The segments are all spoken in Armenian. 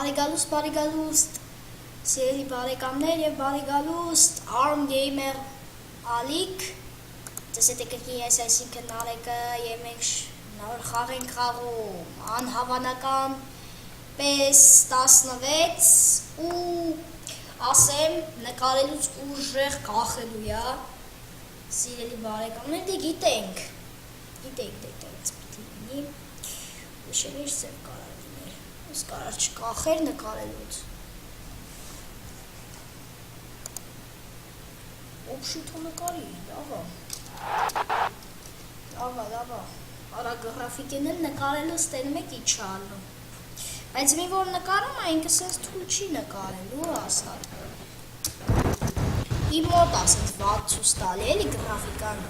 Բարիգալուստ, սիրելի բարեկամներ եւ բարիգալուստ Arm Gamer Ալիկ, ձեզ հետ եկել ես այսինքն Նարեկը եւ մենք նոր խաղ ենք խաղում անհավանական պես 16 ու ասեմ նկարելուց ուժեղ կախելու է սիրելի բարեկամներ, դե գիտենք պիտի ուշեր ծեր կարարներ ես կարար չկախեր նկարելուց օբշութը նկարի, լավա արա գրաֆիկեն էլ նկարելուց տենում եք իչալու բայց մի որ նկարում այնքս ես թույլ չի նկարելու ասատ իմ մոտ ասած վատցուս տալի էլի գրաֆիկան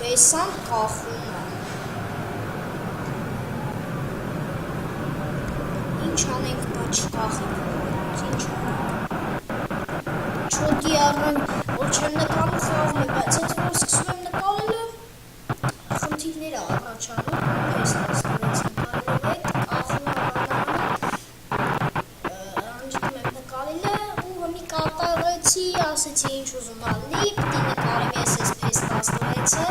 պեսան կախում է ինչ անենք բա չկախենք ինչ անենք չոտի առնեմ որ չեմ նկարում խաղում է բայց այդ որ սկսում եմ նկարելը խնդիրները առաջանում պես նստվեց նկարելու հետ կախում անջնում եմ նկարելը ու մի կատարեցի ասեցի ինչ ուզում ալի պիտի նկարեմ ես ես պես 16-ը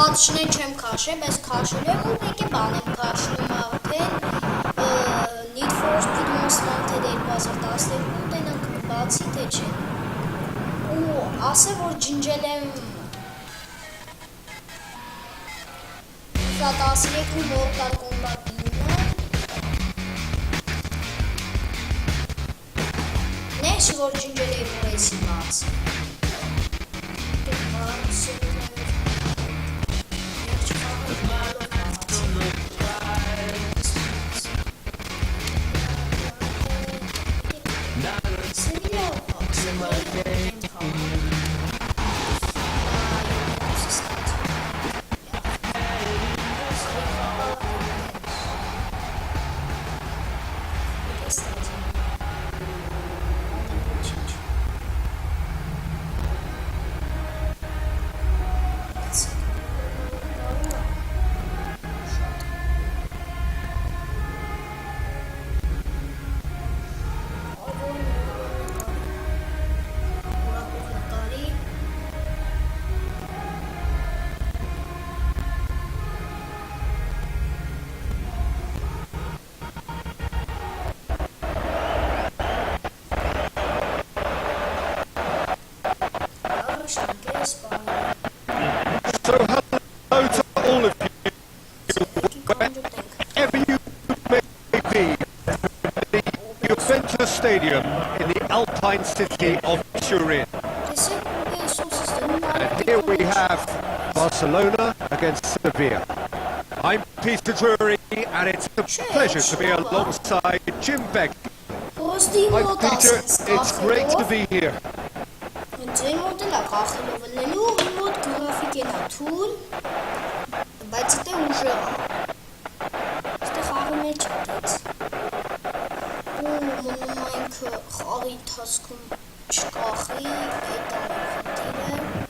Պատշնեն չեմ քաշել, բայց քաշել եմ ու մեկ է բան եմ քաշում արդեն Need for Speed Most Wanted 2012 տենանք բացի թե չէ ու ասեմ որ ջնջել եմ սա 13 Mortal Kombat 9 նեշի որ ջնջել եմ որեսի բաց So hello to all of you, wherever you may be, the Juventus Stadium in the Alpine city of Turin. And here we have Barcelona against Sevilla. I'm Peter Drury and it's a pleasure to be alongside Jim Beck. Hi Peter, it's great to be here. Թույլ, բայց դե ուժեղ Ստե խաղում է չատեց ու մնում այնքը խաղի թասքում չկախի այդ ամենքները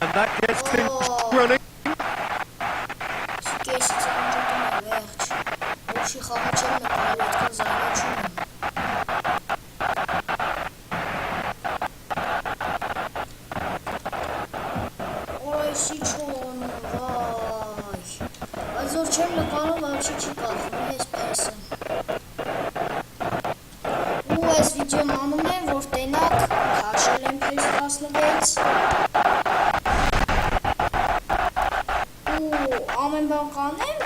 And that gets things running. Այս վիդեոն անում եմ, որ տենակ քաշել եմ պես 16 ու ամեն բան կանեմ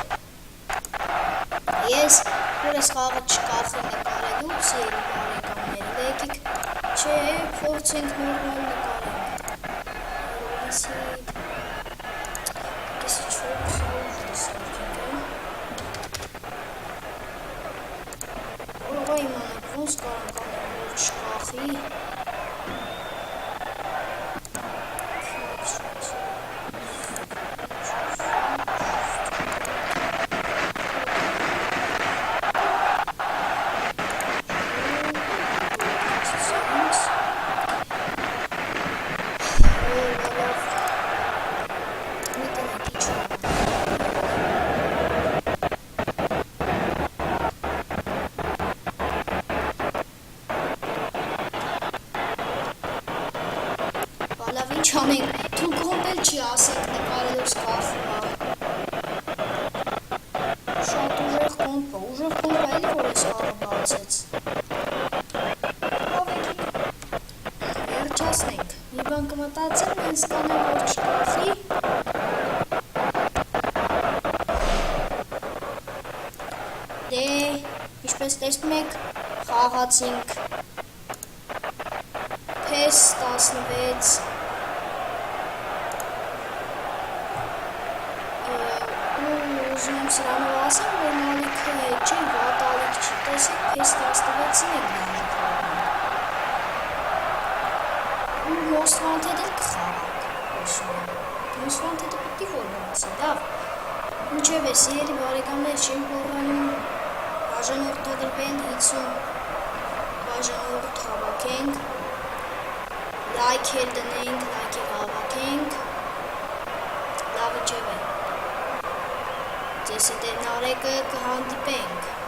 ես որ ես խաղը չկախեմ նկարելուց երբ բարեկամները եկեք չէ Փորձենք նորմալ նկարենք։ Դեսի 400 դեսարկենք։ Որովա իմանանք ոնց կարանք անել, որ չկախի։ Չանենք, թու կողմել չի ասենք նկարելուց կախումա։ Շատ ուժեղ կոմպը էլի որ ես խաղը բացեց։ Հավեկի, երջասնենք, մի բան կմտացել, մենք սկանեմ, որ չկախի։ Դե, ինչպես տեսնում եք, խաղացինք PES 16 ուզում եմ սրանով ասեմ, որ մալիքը հետ չի, վատալիք չի, տեսեք PES 16-ին եք դանք խաղում։ Ու Most Wanted էլ կխաղանք, հոսում եմ։ Most Wanted-ը պիտի որ մնացի, լավ։ Ինչև է, սիրելի բարեկամներ, չեմ խորանում, բաժանորդ տադրվենք 50 բաժանորդ հավաքենք, լայք էլ դնենք, լայք էլ հավաքենք, լավ ինչև է։ Ձեզ հետ նարեկը կհանդիպենք։